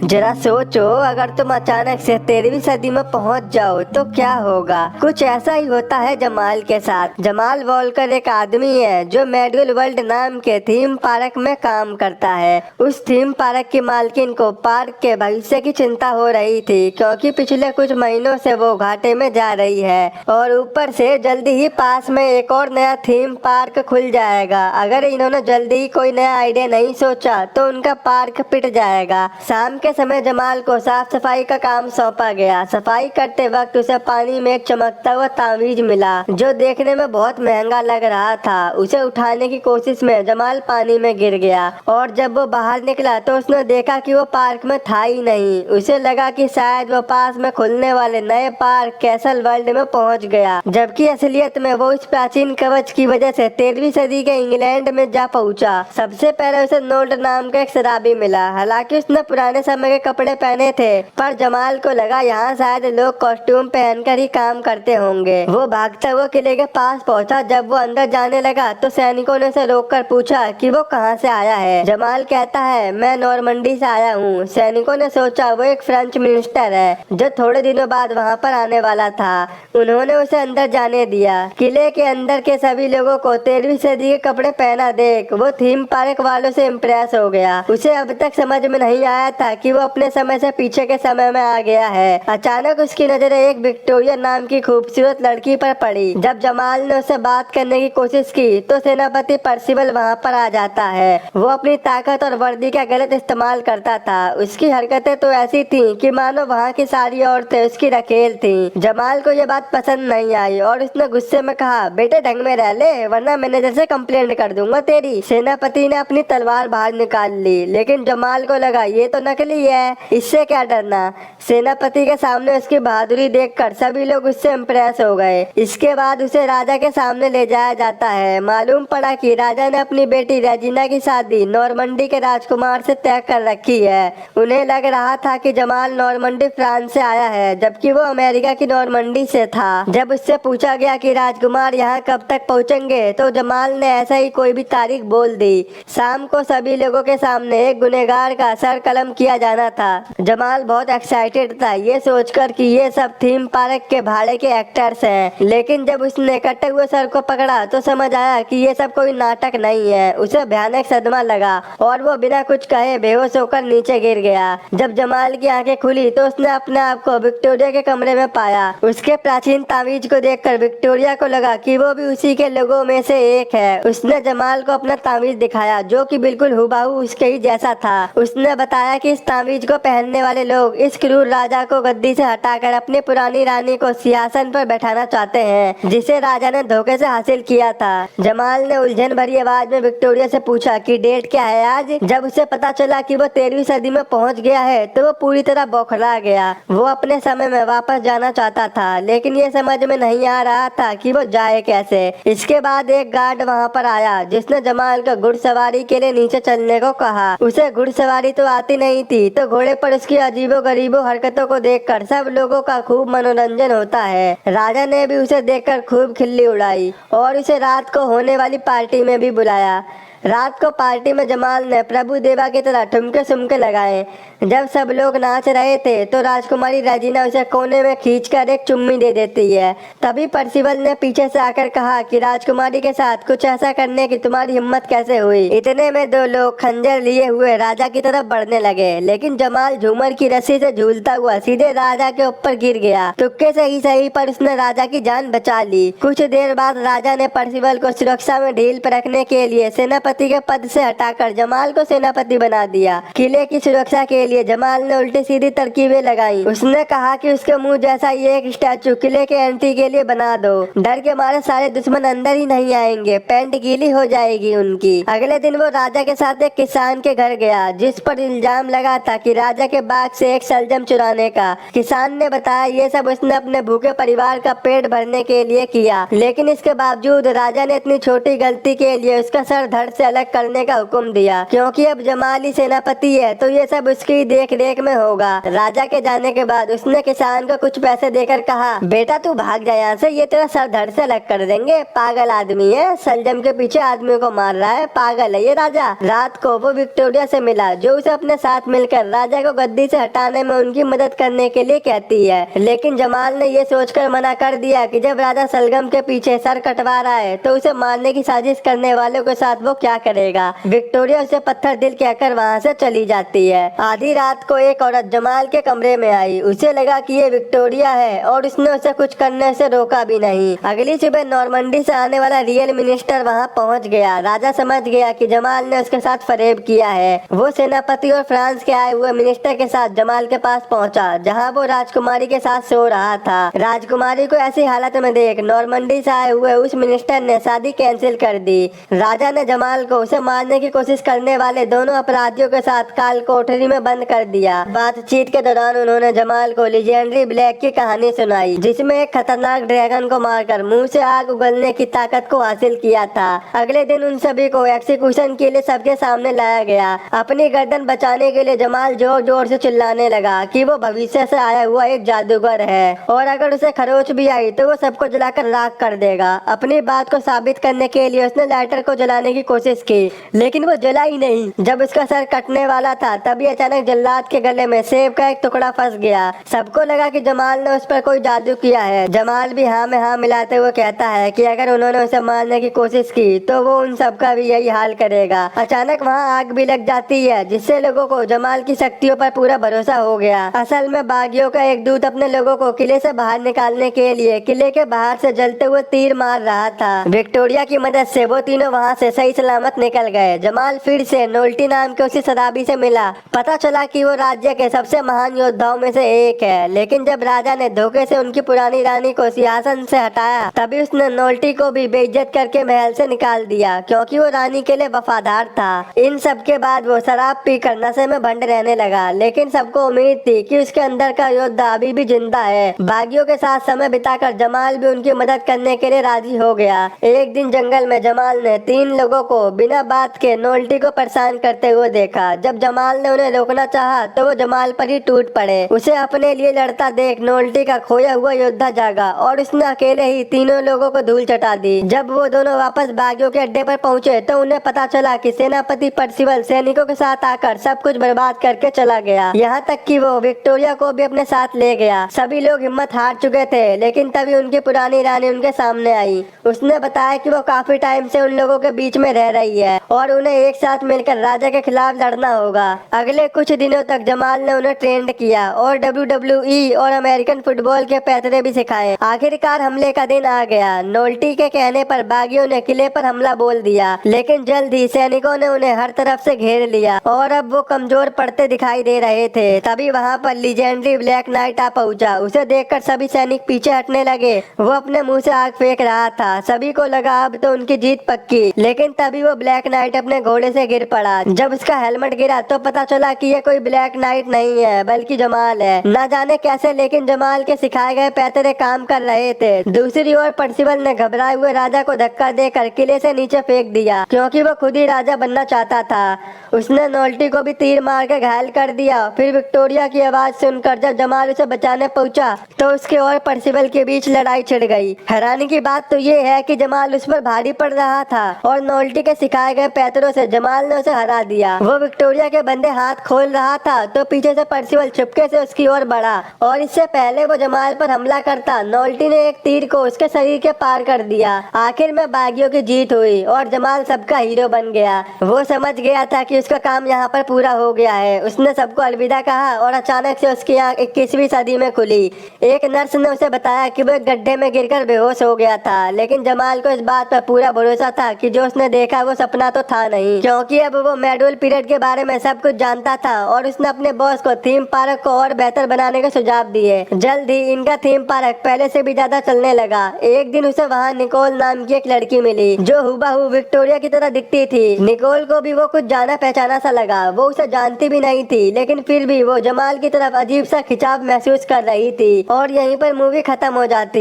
जरा सोचो, अगर तुम अचानक से 13वीं सदी में पहुंच जाओ तो क्या होगा। कुछ ऐसा ही होता है जमाल के साथ। जमाल वॉलकर एक आदमी है जो मेडुअल वर्ल्ड नाम के थीम पार्क में काम करता है। उस थीम पार्क की मालकिन को पार्क के भविष्य की चिंता हो रही थी, क्योंकि पिछले कुछ महीनों से वो घाटे में जा रही है और ऊपर से जल्दी ही पास में एक और नया थीम पार्क खुल जाएगा। अगर इन्होंने जल्दी ही कोई नया आइडिया नहीं सोचा तो उनका पार्क पिट जाएगा। शाम के समय जमाल को साफ सफाई का काम सौंपा गया। सफाई करते वक्त उसे पानी में एक चमकता हुआ तावीज मिला जो देखने में बहुत महंगा लग रहा था। उसे उठाने की कोशिश में जमाल पानी में गिर गया और जब वो बाहर निकला तो उसने देखा कि वो पार्क में था ही नहीं। उसे लगा कि शायद वो पास में खुलने वाले नए पार्क कैसल वर्ल्ड में पहुंच गया, जबकि असलियत में वो इस प्राचीन कवच की वजह से 13वीं सदी के इंग्लैंड में जा पहुंचा। सबसे पहले उसे नोल्ड नाम का एक शराबी मिला। हालांकि उसने पुराने समय के कपड़े पहने थे, पर जमाल को लगा यहाँ शायद लोग कॉस्ट्यूम पहनकर ही काम करते होंगे। वो भागता हुआ किले के पास पहुंचा। जब वो अंदर जाने लगा तो सैनिकों ने उसे रोककर पूछा कि वो कहाँ से आया है। जमाल कहता है, मैं नॉर्मंडी से आया हूँ। सैनिकों ने सोचा वो एक फ्रेंच मिनिस्टर है जो थोड़े दिनों बाद वहाँ पर आने वाला था। उन्होंने उसे अंदर जाने दिया। किले के अंदर के सभी लोगों को 13वीं सदी के कपड़े पहना देख वो थीम पार्क वालों से इम्प्रेस हो गया। उसे अब तक समझ में नहीं आया था कि वो अपने समय से पीछे के समय में आ गया है। अचानक उसकी नजर एक विक्टोरिया नाम की खूबसूरत लड़की पर पड़ी। जब जमाल ने उससे बात करने की कोशिश की तो सेनापति पर्सिवल वहाँ पर आ जाता है। वो अपनी ताकत और वर्दी का गलत इस्तेमाल करता था। उसकी हरकतें तो ऐसी थीं कि मानो वहाँ की सारी औरतें उसकी रखेल थीं। जमाल को ये बात पसंद नहीं आई और उसने गुस्से में कहा, बेटे ढंग में रह ले वरना मैनेजर से कंप्लेंट कर दूंगा तेरी। सेनापति ने अपनी तलवार बाहर निकाल ली, लेकिन जमाल को लगा ये तो नकली है, इससे क्या डरना। सेनापति के सामने उसकी बहादुरी देखकर सभी लोग उससे इम्प्रेस हो गए। इसके बाद उसे राजा के सामने ले जाया जाता है। मालूम पड़ा कि राजा ने अपनी बेटी रेजिना की शादी नॉर्मंडी के राजकुमार से तय कर रखी है। उन्हें लग रहा था कि जमाल नॉर्मंडी फ्रांस से आया है, जबकि वो अमेरिका की नॉर्मंडी से था। जब उससे पूछा गया कि राजकुमार यहाँ कब तक पहुँचेंगे तो जमाल ने ऐसा ही कोई भी तारीख बोल दी। शाम को सभी लोगों के सामने एक गुनहगार का सर कलम किया जाना था। जमाल बहुत एक्साइटेड था ये सोचकर कि ये सब थीम पार्क के भाड़े के एक्टर्स हैं, लेकिन जब उसने कटे हुए सर को पकड़ा तो समझ आया कि ये सब कोई नाटक नहीं है। उसे भयानक सदमा लगा और वो बिना कुछ कहे बेहोश होकर नीचे गिर गया। जब जमाल की आंखें खुली तो उसने अपने आप को विक्टोरिया के कमरे में पाया। उसके प्राचीन तावीज को देखकर विक्टोरिया को लगा कि वो भी उसी के लोगों में से एक है। उसने जमाल को अपना तावीज दिखाया जो कि बिल्कुल हुबहू उसके ही जैसा था। उसने बताया कि इस तावीज को पहनने वाले लोग इस क्रूर राजा को गद्दी से हटाकर अपनी पुरानी रानी को सिंहासन पर बैठाना चाहते हैं, जिसे राजा ने धोखे से हासिल किया था। जमाल ने उलझन भरी आवाज में विक्टोरिया से पूछा कि डेट क्या है आज। जब उसे पता चला कि वो 13वीं सदी में पहुंच गया है तो वो पूरी तरह बौखला गया। वो अपने समय में वापस जाना चाहता था, लेकिन ये समझ में नहीं आ रहा था कि वो जाए कैसे। इसके बाद एक गार्ड वहाँ पर आया जिसने जमाल को घुड़सवारी के लिए नीचे चलने को कहा। उसे घुड़सवारी तो आती नहीं थी, तो घोड़े पर उसकी अजीबो गरीबो हरकतों को देखकर सब लोगों का खूब मनोरंजन होता है। राजा ने भी उसे देखकर खूब खिल्ली उड़ाई और उसे रात को होने वाली पार्टी में भी बुलाया। रात को पार्टी में जमाल ने प्रभु देवा की तरह ठुमके सुमके लगाए। जब सब लोग नाच रहे थे तो राजकुमारी रेजिना उसे कोने में खींचकर एक चुम्मी दे देती है। तभी पर्सिवल ने पीछे से आकर कहा कि राजकुमारी के साथ कुछ ऐसा करने की तुम्हारी हिम्मत कैसे हुई। इतने में दो लोग खंजर लिए हुए राजा की तरफ बढ़ने लगे, लेकिन जमाल झूमर की रस्सी से झूलता हुआ सीधे राजा के ऊपर गिर गया। तुक्के से ही सही पर उसने राजा की जान बचा ली। कुछ देर बाद राजा ने पर्सिवल को सुरक्षा में ढील पर रखने के लिए सेनापति के पद से हटाकर जमाल को सेनापति बना दिया। किले की सुरक्षा के लिए जमाल ने उल्टी सीधी तरकीबें लगाई। उसने कहा कि उसके मुंह जैसा ये एक स्टैचू किले के एंट्री के लिए बना दो। डर के मारे सारे दुश्मन अंदर ही नहीं आएंगे, पैंट गीली हो जाएगी उनकी। अगले दिन वो राजा के साथ एक किसान के घर गया जिस पर इल्जाम लगा था कि राजा के बाग से एक शलजम चुराने का। किसान ने बताया ये सब उसने अपने भूखे परिवार का पेट भरने के लिए किया, लेकिन इसके बावजूद राजा ने इतनी छोटी गलती के लिए उसका सर धड़ से से अलग करने का हुक्म दिया, क्योंकि अब जमाल ही सेनापति है तो ये सब उसकी देख रेख में होगा। राजा के जाने के बाद उसने किसान को कुछ पैसे देकर कहा, बेटा तू भाग जा यहाँ से, ये तेरा सर धड़ से अलग कर देंगे, पागल आदमी है, सलजम के पीछे आदमी को मार रहा है, पागल है ये राजा। रात को वो विक्टोरिया से मिला, जो उसे अपने साथ मिलकर राजा को गद्दी से हटाने में उनकी मदद करने के लिए कहती है, लेकिन जमाल ने ये सोचकर मना कर दिया कि जब राजा सलगम के पीछे सर कटवा रहा है तो उसे मारने की साजिश करने वालों के साथ वो क्या करेगा। विक्टोरिया उसे पत्थर दिल कहकर वहाँ से चली जाती है। आधी रात को एक औरत जमाल के कमरे में आई, उसे लगा कि ये विक्टोरिया है और उसने उसे कुछ करने से रोका भी नहीं। अगली सुबह नॉर्मंडी से आने वाला रियल मिनिस्टर वहाँ पहुँच गया। राजा समझ गया कि जमाल ने उसके साथ फरेब किया है। वो सेनापति और फ्रांस के आए हुए मिनिस्टर के साथ जमाल के पास पहुँचा, जहाँ वो राजकुमारी के साथ सो रहा था। राजकुमारी को ऐसी हालत में देख नॉर्मंडी से आए हुए उस मिनिस्टर ने शादी कैंसिल कर दी। राजा ने जमाल को उसे मारने की कोशिश करने वाले दोनों अपराधियों के साथ काल कोठरी में बंद कर दिया। बातचीत के दौरान उन्होंने जमाल को लीजेंडरी ब्लैक की कहानी सुनाई, जिसमें एक खतरनाक ड्रैगन को मारकर मुंह से आग उगलने की ताकत को हासिल किया था। अगले दिन उन सभी को एक्सीक्यूशन के लिए सबके सामने लाया गया। अपनी गर्दन बचाने के लिए जमाल जोर जोर से चिल्लाने लगा कि वो भविष्य से आया हुआ एक जादूगर है और अगर उसे खरोच भी आई तो वो सबको जलाकर राख कर देगा। अपनी बात को साबित करने के लिए उसने लाइटर को जलाने की कोशिश की, लेकिन वो जला ही नहीं। जब उसका सर कटने वाला था तभी अचानक जल्लाद के गले में सेब का एक टुकड़ा फंस गया। सबको लगा कि जमाल ने उस पर कोई जादू किया है। जमाल भी हाँ में हाँ मिलाते हुए कहता है कि अगर उन्होंने उसे मारने की कोशिश की तो वो उन सबका भी यही हाल करेगा। अचानक वहाँ आग भी लग जाती है, जिससे लोगों को जमाल की शक्तियों पर पूरा भरोसा हो गया। असल में बागियों का एक दूत अपने लोगों को किले से बाहर निकालने के लिए किले के बाहर से जलते हुए तीर मार रहा था। विक्टोरिया की मदद से वो तीनों वहाँ से सही सलामत निकल गए। जमाल फिर से नोल्टी नाम के उसी शराबी से मिला। पता चला कि वो राज्य के सबसे महान योद्धाओं में से एक है, लेकिन जब राजा ने धोखे से उनकी पुरानी रानी को सिंहासन से हटाया तभी उसने नोल्टी को भी बेइज्जत करके महल से निकाल दिया, क्योंकि वो रानी के लिए वफादार था। इन सब के बाद वो शराब पीकर नशे में भंड रहने लगा, लेकिन सबको उम्मीद थी कि उसके अंदर का योद्धा अभी भी जिंदा है। बागियों के साथ समय बिताकर जमाल भी उनकी मदद करने के लिए राजी हो गया। एक दिन जंगल में जमाल ने 3 लोगों को बिना बात के नोल्टी को परेशान करते हुए देखा। जब जमाल ने उन्हें रोकना चाहा तो वो जमाल पर ही टूट पड़े। उसे अपने लिए लड़ता देख नोल्टी का खोया हुआ योद्धा जागा और उसने अकेले ही तीनों लोगों को धूल चटा दी। जब वो दोनों वापस बागियों के अड्डे पर पहुंचे तो उन्हें पता चला कि सेनापति पर्सिवल सैनिकों के साथ आकर सब कुछ बर्बाद करके चला गया, यहाँ तक कि वो विक्टोरिया को भी अपने साथ ले गया। सभी लोग हिम्मत हार चुके थे, लेकिन तभी उनकी पुरानी रानी उनके सामने आई। उसने बताया कि वो काफी टाइम से उन लोगों के बीच में रह रही है और उन्हें एक साथ मिलकर राजा के खिलाफ लड़ना होगा। अगले कुछ दिनों तक जमाल ने उन्हें ट्रेंड किया और WWE और अमेरिकन फुटबॉल के पैतरे भी सिखाए। आखिरकार हमले का दिन आ गया। नोल्टी के कहने पर बागियों ने किले पर हमला बोल दिया, लेकिन जल्द ही सैनिकों ने उन्हें हर तरफ से घेर लिया और अब वो कमजोर पड़ते दिखाई दे रहे थे। तभी वहाँ पर लीजेंडरी ब्लैक नाइट आ पहुंचा। उसे देखकर सभी सैनिक पीछे हटने लगे। वो अपने मुंह से आग फेंक रहा था। सभी को लगा अब तो उनकी जीत पक्की, लेकिन तभी वो ब्लैक नाइट अपने घोड़े से गिर पड़ा। जब उसका हेलमेट गिरा तो पता चला कि ये कोई ब्लैक नाइट नहीं है बल्कि जमाल है। न जाने कैसे, लेकिन जमाल के सिखाए गए पैतरे काम कर रहे थे। दूसरी ओर पर्सिवल ने घबराए हुए राजा को धक्का देकर किले से नीचे फेंक दिया, क्योंकि वो खुद ही राजा बनना चाहता था। उसने नोल्टी को भी तीर मार के घायल कर दिया। फिर विक्टोरिया की आवाज सुनकर जब जमाल उसे बचाने पहुंचा तो उसके और पर्सिवल के बीच लड़ाई छिड़ गई। हैरानी की बात तो ये है कि जमाल उस पर भारी पड़ रहा था और नोल्टी के सिखाए गए पैतरों से जमाल ने उसे हरा दिया। वो विक्टोरिया के बंदे हाथ खोल रहा था तो पीछे से पर्सिवल चुपके से उसकी ओर बढ़ा और इससे पहले वो जमाल पर हमला करता नोल्टी ने एक तीर को उसके शरीर के पार कर दिया। आखिर में बागियों की जीत हुई और जमाल सबका हीरो बन गया। वो समझ गया था कि उसका काम यहाँ पर पूरा हो गया है। उसने सबको अलविदा कहा और अचानक से उसकी आंख 21वीं सदी में खुली। एक नर्स ने उसे बताया कि वो एक गड्ढे में गिरकर बेहोश हो गया था, लेकिन जमाल को इस बात पर पूरा भरोसा था कि जो उसने देखा वो सपना तो था नहीं, क्योंकि अब वो मेडुअल पीरियड के बारे में सब कुछ जानता था और उसने अपने बॉस को थीम पार्क को और बेहतर बनाने के सुझाव दिए। जल्द ही इनका थीम पार्क पहले से भी ज्यादा चलने लगा। एक दिन उसे वहाँ निकोल नाम की एक लड़की मिली जो हुबहू विक्टोरिया की तरह दिखती थी। निकोल को भी वो कुछ जाना पहचाना सा लगा। वो उसे जानती भी नहीं थी, लेकिन फिर भी वो जमाल की तरफ अजीब सा खिंचाव महसूस कर रही थी और यहीं पर मूवी खत्म हो जाती।